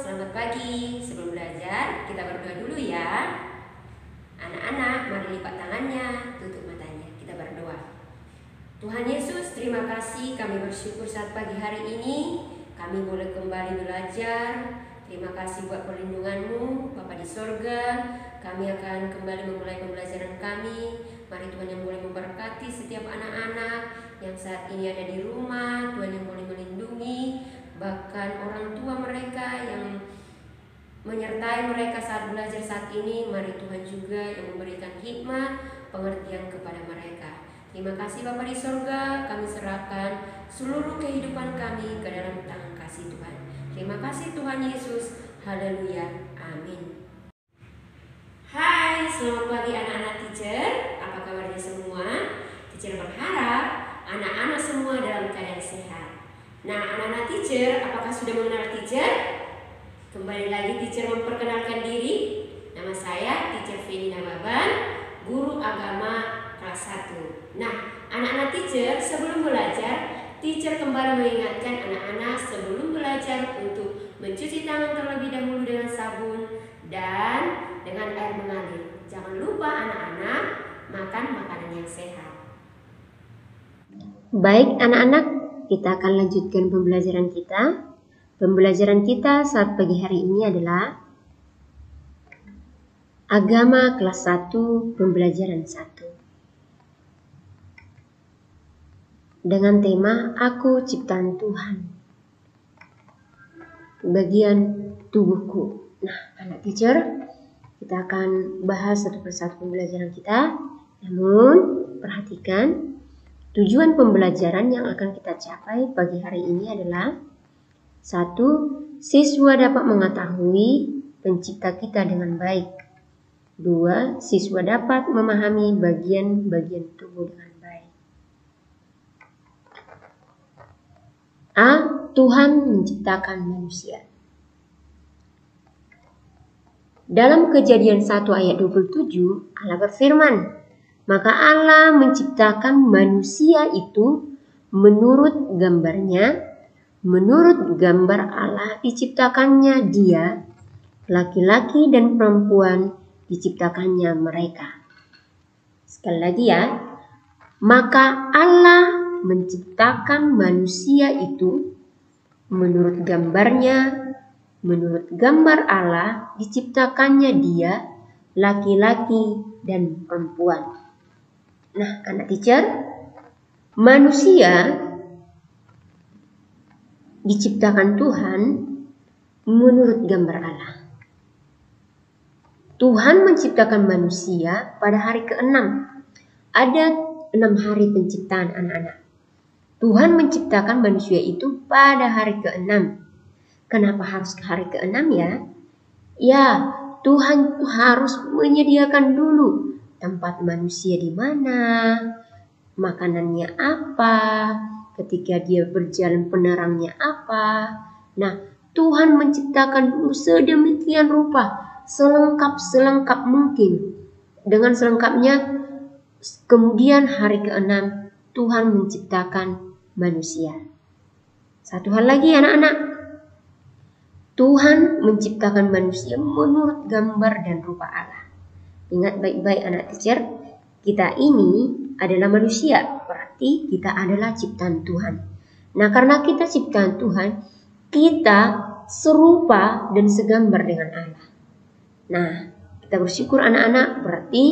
selamat pagi. Sebelum belajar, kita berdoa dulu ya. Anak-anak, mari lipat tangannya, tutup matanya. Kita berdoa. Tuhan Yesus, terima kasih, kami bersyukur saat pagi hari ini kami boleh kembali belajar. Terima kasih buat perlindungan-Mu, Bapa di sorga. Kami akan kembali memulai pembelajaran kami. Mari Tuhan yang boleh memberkati setiap anak-anak yang saat ini ada di rumah. Tuhan yang boleh melindungi, bahkan orang tua mereka yang menyertai mereka saat belajar saat ini. Mari Tuhan juga yang memberikan hikmat, pengertian kepada mereka. Terima kasih Bapa di sorga, kami serahkan seluruh kehidupan kami ke dalam tangan kasih Tuhan. Terima kasih Tuhan Yesus. Haleluya. Amin. Hai, selamat pagi anak-anak teacher. Apa kabarnya semua? Teacher berharap anak-anak semua dalam keadaan sehat. Nah, anak-anak teacher, apakah sudah mengenal teacher? Kembali lagi teacher memperkenalkan diri. Nama saya Teacher Feni Nababan, guru agama kelas 1. Nah, anak-anak teacher, sebelum belajar, teacher kembali mengingatkan anak-anak sebelum belajar untuk mencuci tangan terlebih dahulu dengan sabun dan dengan air mengalir. Jangan lupa anak-anak makan makanan yang sehat. Baik anak-anak, kita akan lanjutkan pembelajaran kita. Pembelajaran kita saat pagi hari ini adalah Agama kelas 1, pembelajaran 1. Dengan tema Aku Ciptaan Tuhan. Bagian tubuhku. Nah, anak teacher, kita akan bahas satu persatu pembelajaran kita. Namun, perhatikan tujuan pembelajaran yang akan kita capai pagi hari ini adalah 1. Siswa dapat mengetahui pencipta kita dengan baik. 2. Siswa dapat memahami bagian-bagian tubuh dengan baik. A. Tuhan menciptakan manusia. Dalam Kejadian 1 ayat 27, Allah berfirman, "Maka Allah menciptakan manusia itu menurut gambarnya, menurut gambar Allah diciptakannya dia, laki-laki dan perempuan diciptakannya mereka." Sekali lagi ya. Maka Allah menciptakan manusia itu menurut gambarnya, menurut gambar Allah diciptakannya dia, laki-laki dan perempuan. Nah, anak teacher, manusia diciptakan Tuhan menurut gambar Allah. Tuhan menciptakan manusia pada hari ke-6. Ada 6 hari penciptaan anak-anak. Tuhan menciptakan manusia itu pada hari ke-6. Kenapa harus ke hari ke-6 ya? Ya, Tuhan harus menyediakan dulu tempat manusia di mana, makanannya apa, ketika dia berjalan penerangnya apa. Nah, Tuhan menciptakan sedemikian rupa, selengkap mungkin. Dengan selengkapnya, kemudian hari ke-6 Tuhan menciptakan manusia. Satu hal lagi anak-anak, Tuhan menciptakan manusia menurut gambar dan rupa Allah. Ingat baik-baik anak teacher, kita ini adalah manusia, berarti kita adalah ciptaan Tuhan. Nah, karena kita ciptaan Tuhan, kita serupa dan segambar dengan Allah. Nah, kita bersyukur anak-anak, berarti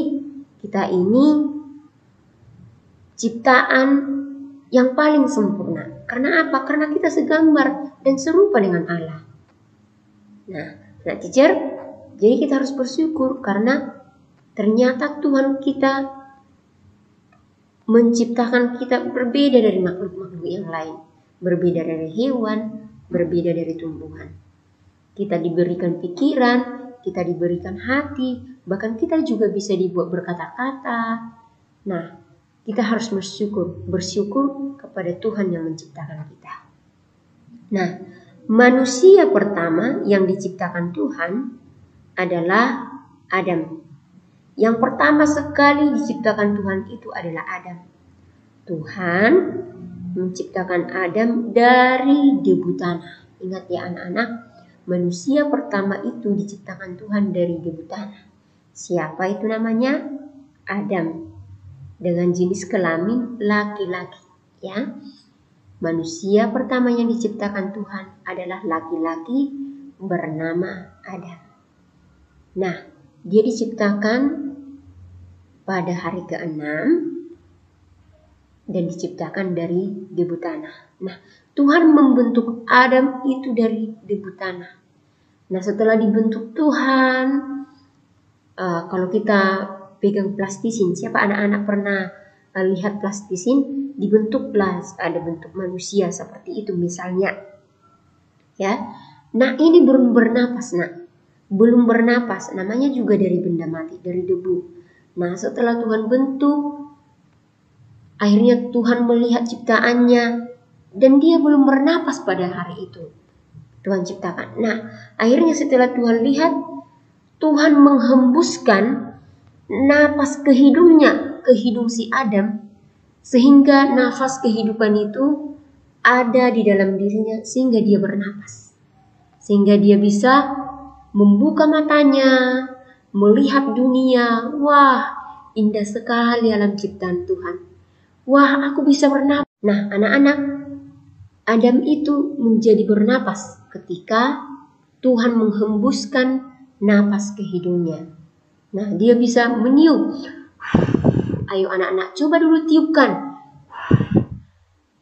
kita ini ciptaan yang paling sempurna. Karena apa? Karena kita segambar dan serupa dengan Allah. Nah, anak teacher, jadi kita harus bersyukur karena ternyata Tuhan kita menciptakan kita berbeda dari makhluk-makhluk yang lain. Berbeda dari hewan, berbeda dari tumbuhan. Kita diberikan pikiran, kita diberikan hati, bahkan kita juga bisa dibuat berkata-kata. Nah, kita harus bersyukur kepada Tuhan yang menciptakan kita. Nah, manusia pertama yang diciptakan Tuhan adalah Adam. Yang pertama sekali diciptakan Tuhan itu adalah Adam. Tuhan menciptakan Adam dari debu tanah. Ingat ya anak-anak, manusia pertama itu diciptakan Tuhan dari debu tanah. Siapa itu namanya? Adam. Dengan jenis kelamin laki-laki, ya. Manusia pertama yang diciptakan Tuhan adalah laki-laki bernama Adam. Nah, dia diciptakan pada hari ke-6 dan diciptakan dari debu tanah. Nah, Tuhan membentuk Adam itu dari debu tanah. Nah, setelah dibentuk Tuhan, kalau kita pegang plastisin, siapa anak-anak pernah lihat plastisin? Dibentuklah ada bentuk manusia seperti itu misalnya, ya. Nah, ini belum bernapas, belum bernapas, namanya juga dari benda mati, dari debu. Nah, setelah Tuhan bentuk, akhirnya Tuhan melihat ciptaannya dan dia belum bernapas pada hari itu Tuhan ciptakan. Nah, akhirnya setelah Tuhan lihat, Tuhan menghembuskan napas ke hidungnya, ke hidung si Adam, sehingga nafas kehidupan itu ada di dalam dirinya, sehingga dia bernapas, sehingga dia bisa membuka matanya, melihat dunia. Wah, indah sekali alam ciptaan Tuhan. Wah, aku bisa bernapas. Nah, anak-anak, Adam itu menjadi bernapas ketika Tuhan menghembuskan napas ke hidungnya. Nah, dia bisa meniup. Ayo anak-anak, coba dulu tiupkan.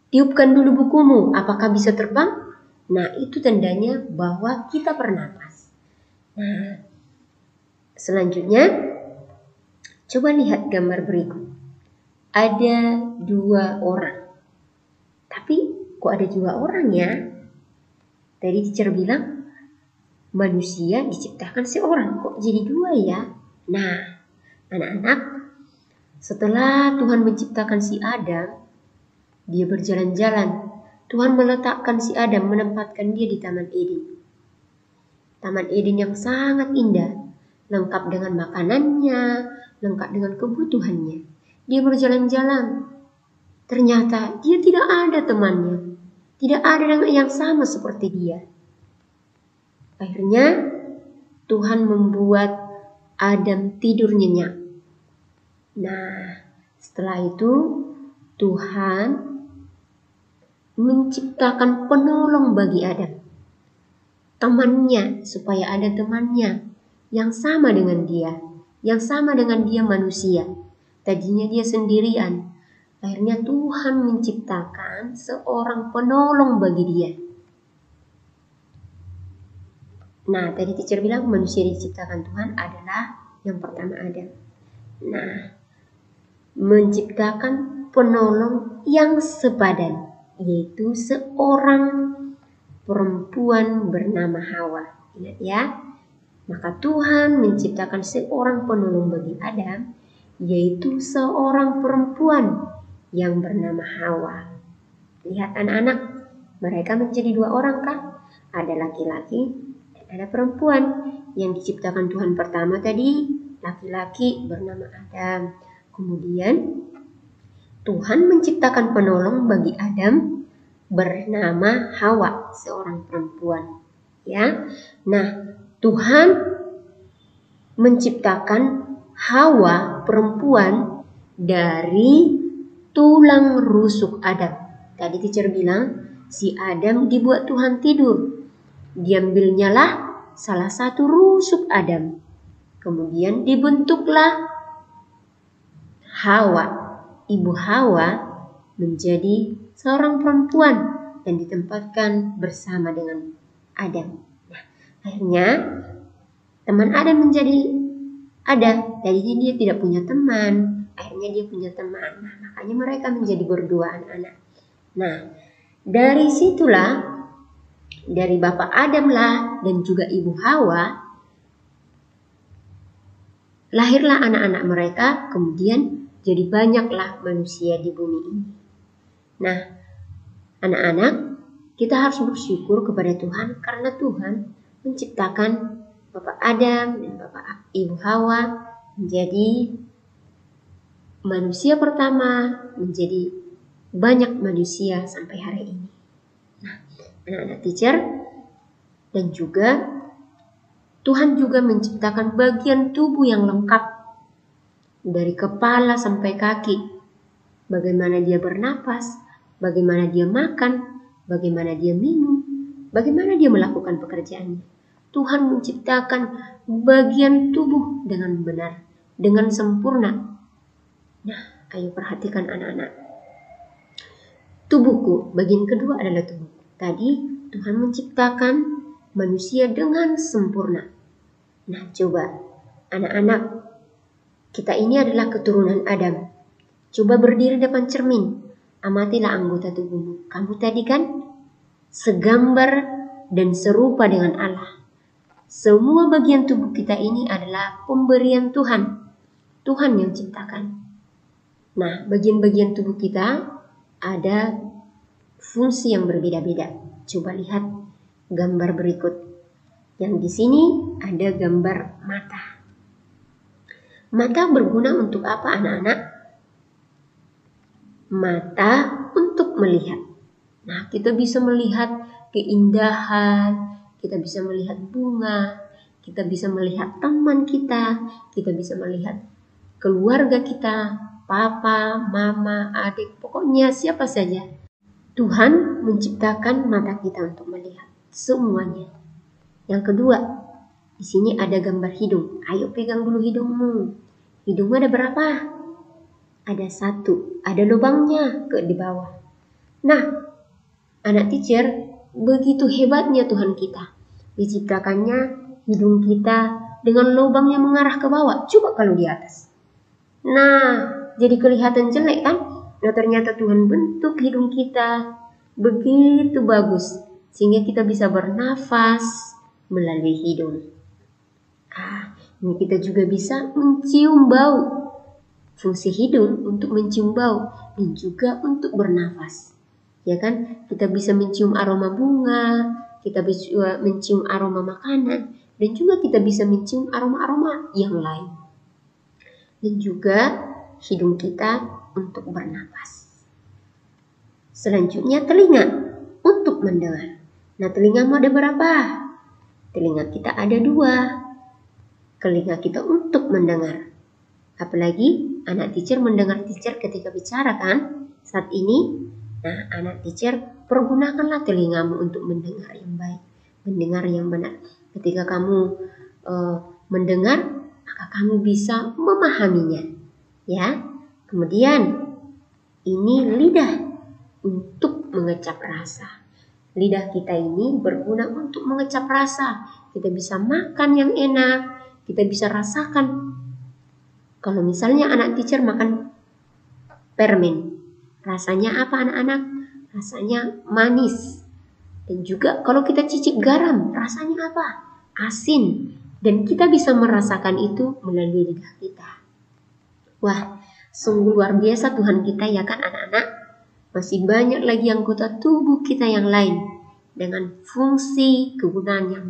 Tiupkan dulu bukumu, apakah bisa terbang? Nah, itu tandanya bahwa kita bernapas. Nah, selanjutnya, coba lihat gambar berikut. Ada 2 orang. Tapi kok ada 2 orang ya? Tadi teacher bilang manusia diciptakan seorang, kok jadi 2 ya? Nah, anak-anak, setelah Tuhan menciptakan si Adam, dia berjalan-jalan. Tuhan meletakkan si Adam, menempatkan dia di Taman Eden. Taman Eden yang sangat indah, lengkap dengan makanannya, lengkap dengan kebutuhannya. Dia berjalan-jalan. Ternyata dia tidak ada temannya. Tidak ada yang sama seperti dia. Akhirnya Tuhan membuat Adam tidur nyenyak. Nah, setelah itu Tuhan menciptakan penolong bagi Adam. Temannya, supaya ada temannya yang sama dengan dia. Yang sama dengan dia manusia. Tadinya dia sendirian. Akhirnya Tuhan menciptakan seorang penolong bagi dia. Nah, tadi teacher bilang manusia diciptakan Tuhan adalah yang pertama Adam. Nah, menciptakan penolong yang sepadan, yaitu seorang perempuan bernama Hawa. Ingat ya, maka Tuhan menciptakan seorang penolong bagi Adam, yaitu seorang perempuan yang bernama Hawa. Lihat anak-anak, mereka menjadi 2 orang kah? Ada laki-laki dan ada perempuan. Yang diciptakan Tuhan pertama tadi, laki-laki bernama Adam. Kemudian Tuhan menciptakan penolong bagi Adam bernama Hawa, seorang perempuan. Ya, nah Tuhan menciptakan Hawa perempuan dari tulang rusuk Adam. Tadi teacher bilang si Adam dibuat Tuhan tidur. Diambilnyalah salah satu rusuk Adam. Kemudian dibentuklah Hawa. Ibu Hawa menjadi seorang perempuan dan ditempatkan bersama dengan Adam. Nah, akhirnya teman Adam menjadi ada. Tadinya dia tidak punya teman, akhirnya dia punya teman. Nah, makanya mereka menjadi berdua anak-anak. Nah, dari situlah, dari Bapak Adam lah dan juga Ibu Hawa, lahirlah anak-anak mereka, kemudian jadi banyaklah manusia di bumi ini. Nah, anak-anak, kita harus bersyukur kepada Tuhan karena Tuhan menciptakan Bapak Adam dan Bapak Ibu Hawa menjadi manusia pertama, menjadi banyak manusia sampai hari ini. Nah, anak-anak teacher, Dan juga Tuhan juga menciptakan bagian tubuh yang lengkap dari kepala sampai kaki. Bagaimana dia bernapas, bagaimana dia makan, bagaimana dia minum, bagaimana dia melakukan pekerjaannya. Tuhan menciptakan bagian tubuh dengan benar, dengan sempurna. Nah, ayo perhatikan anak-anak. Tubuhku, bagian kedua adalah tubuhku. Tadi Tuhan menciptakan manusia dengan sempurna. Nah, coba anak-anak, kita ini adalah keturunan Adam. Coba berdiri depan cermin, amatilah anggota tubuhmu. Kamu tadi kan segambar dan serupa dengan Allah. Semua bagian tubuh kita ini adalah pemberian Tuhan. Tuhan yang ciptakan. Nah, bagian-bagian tubuh kita ada fungsi yang berbeda-beda. Coba lihat gambar berikut. Yang di sini ada gambar mata. Mata berguna untuk apa, anak-anak? Mata untuk melihat. Nah, kita bisa melihat keindahan, kita bisa melihat bunga, kita bisa melihat teman kita bisa melihat keluarga kita, papa, mama, adik, pokoknya siapa saja. Tuhan menciptakan mata kita untuk melihat semuanya. Yang kedua, di sini ada gambar hidung. Ayo pegang dulu hidungmu. Hidungmu ada berapa? Ada 1, ada lubangnya di bawah. Nah, anak teacher, begitu hebatnya Tuhan kita. Diciptakannya hidung kita dengan lubang yang mengarah ke bawah. Coba kalau di atas. Nah, jadi kelihatan jelek kan? Nah, ternyata Tuhan bentuk hidung kita begitu bagus sehingga kita bisa bernafas melalui hidung. Ini kita juga bisa mencium bau. Fungsi hidung untuk mencium bau dan juga untuk bernafas. Ya kan? Kita bisa mencium aroma bunga, kita bisa mencium aroma makanan, dan juga kita bisa mencium aroma-aroma yang lain. Dan juga hidung kita untuk bernapas. Selanjutnya telinga untuk mendengar. Nah, telingamu ada berapa? Telinga kita ada 2. Telinga kita untuk mendengar. Apalagi anak teacher mendengar teacher ketika bicara kan? Saat ini, nah anak teacher pergunakanlah telingamu untuk mendengar yang baik, mendengar yang benar. Ketika kamu mendengar, maka kamu bisa memahaminya. Ya. Kemudian ini lidah untuk mengecap rasa. Lidah kita ini berguna untuk mengecap rasa. Kita bisa makan yang enak, kita bisa rasakan. Kalau misalnya anak teacher makan permen, rasanya apa anak-anak? Rasanya manis. Dan juga kalau kita cicip garam, rasanya apa? Asin. Dan kita bisa merasakan itu melalui lidah kita. Wah, sungguh luar biasa Tuhan kita ya kan anak-anak? Masih banyak lagi anggota tubuh kita yang lain dengan fungsi kegunaan yang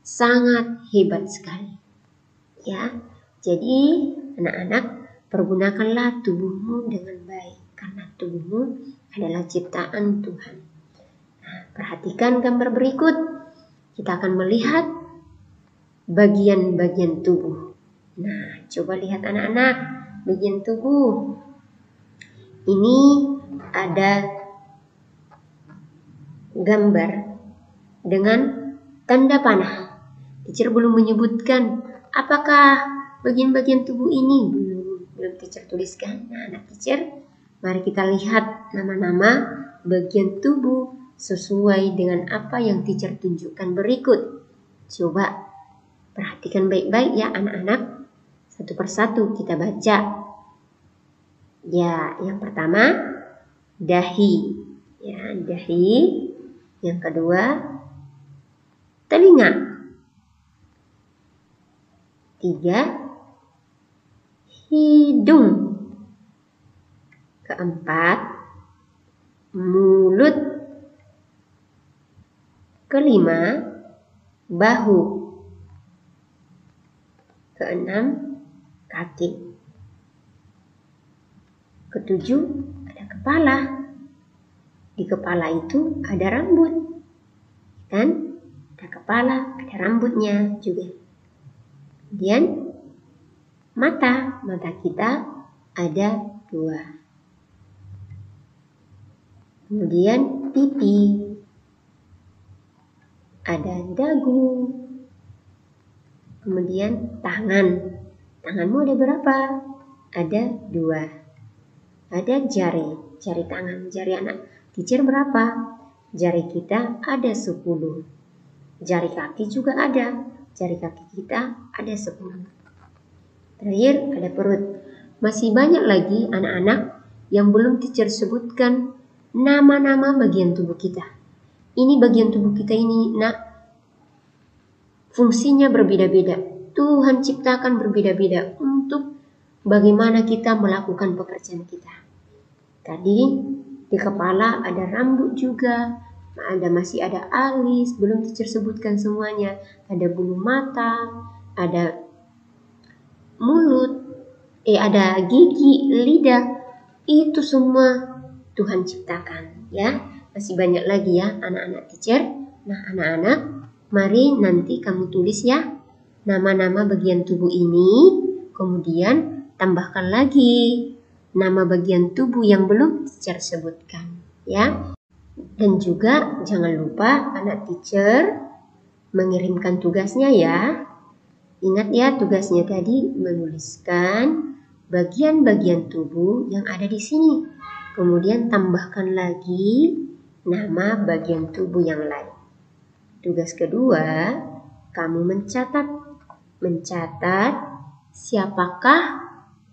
sangat hebat sekali. Ya, jadi anak-anak pergunakanlah tubuhmu dengan baik karena tubuhmu adalah ciptaan Tuhan. Nah, perhatikan gambar berikut. Kita akan melihat bagian-bagian tubuh. Nah, coba lihat anak-anak, bagian tubuh. Ini ada gambar dengan tanda panah. Teacher belum menyebutkan apakah bagian-bagian tubuh ini, belum teacher tuliskan. Nah, anak teacher, mari kita lihat nama-nama bagian tubuh sesuai dengan apa yang teacher tunjukkan berikut. Coba perhatikan baik-baik ya anak-anak. Satu persatu kita baca. Ya, yang pertama dahi. Ya, dahi. Yang kedua telinga. 3 hidung. Keempat mulut. Kelima bahu. Keenam kaki. Ketujuh ada kepala. Di kepala itu ada rambut, kan? ada kepala, ada rambutnya juga. Kemudian mata kita ada 2. Kemudian pipi, ada dagu. Kemudian tanganmu ada berapa? Ada 2. Ada jari tangan, jari anak teacher berapa? Jari kita ada 10. Jari kaki juga ada, jari kaki kita ada 10. Terakhir ada perut. Masih banyak lagi anak-anak yang belum teacher sebutkan nama-nama bagian tubuh kita. Ini bagian tubuh kita ini, nak, fungsinya berbeda-beda. Tuhan ciptakan berbeda-beda untuk bagaimana kita melakukan pekerjaan kita. Tadi di kepala ada rambut juga, masih ada alis, belum teacher sebutkan semuanya. Ada bulu mata, ada mulut, ada gigi, lidah. Itu semua Tuhan ciptakan, ya. Masih banyak lagi ya anak-anak teacher. Nah, anak-anak, mari nanti kamu tulis ya nama-nama bagian tubuh ini, kemudian tambahkan lagi nama bagian tubuh yang belum teacher sebutkan, ya. Dan juga jangan lupa anak teacher mengirimkan tugasnya ya. Ingat ya, tugasnya tadi menuliskan bagian-bagian tubuh yang ada di sini. Kemudian tambahkan lagi nama bagian tubuh yang lain. Tugas kedua, kamu mencatat siapakah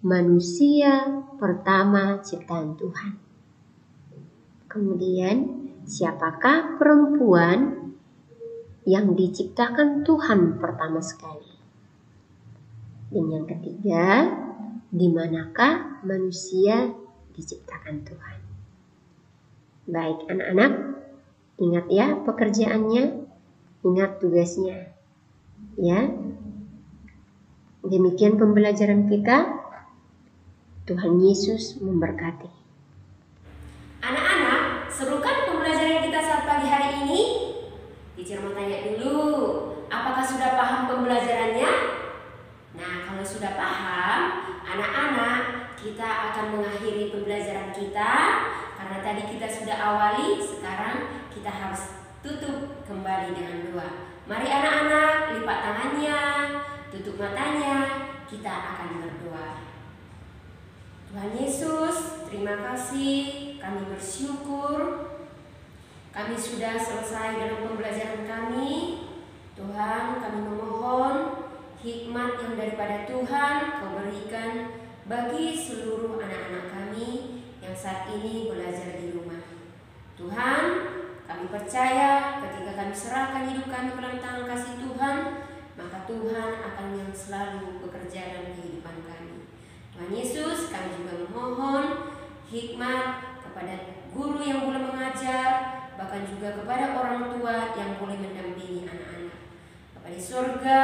manusia pertama ciptaan Tuhan. Kemudian siapakah perempuan yang diciptakan Tuhan pertama sekali. Dan yang ketiga, di manakah manusia diciptakan Tuhan. Baik anak-anak, ingat ya pekerjaannya, ingat tugasnya. Ya. Demikian pembelajaran kita. Tuhan Yesus memberkati. Anak-anak, seru kan pembelajaran kita saat pagi hari ini? Teacher mau tanya dulu, apakah sudah paham pembelajarannya? Nah, kalau sudah paham, anak-anak, kita akan mengakhiri pembelajaran kita. Karena tadi kita sudah awali, sekarang kita harus tutup kembali dengan doa. Mari anak-anak, lipat tangannya, tutup matanya, kita akan berdoa. Tuhan Yesus, terima kasih, kami bersyukur kami sudah selesai dalam pembelajaran kami. Tuhan, kami memohon hikmat yang daripada Tuhan Kau berikan bagi seluruh anak-anak kami yang saat ini belajar di rumah. Tuhan, kami percaya ketika kami serahkan hidup kami ke dalam tangan kasih Tuhan, maka Tuhan akan yang selalu bekerja dalam kehidupan kami. Tuhan Yesus, kami juga memohon hikmat kepada guru yang boleh mengajar, bahkan juga kepada orang tua yang boleh mendampingi anak-anak. Bapa di surga,